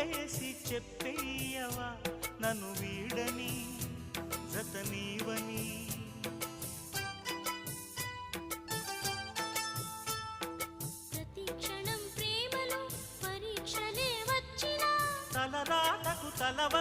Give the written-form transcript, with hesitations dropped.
ఒట్టేసి చెప్పేయవా నన్ను వీడని జతనీవని. ప్రతి క్షణం ప్రేమలో పరీక్షలే వచ్చినా తలరాతకు తలవ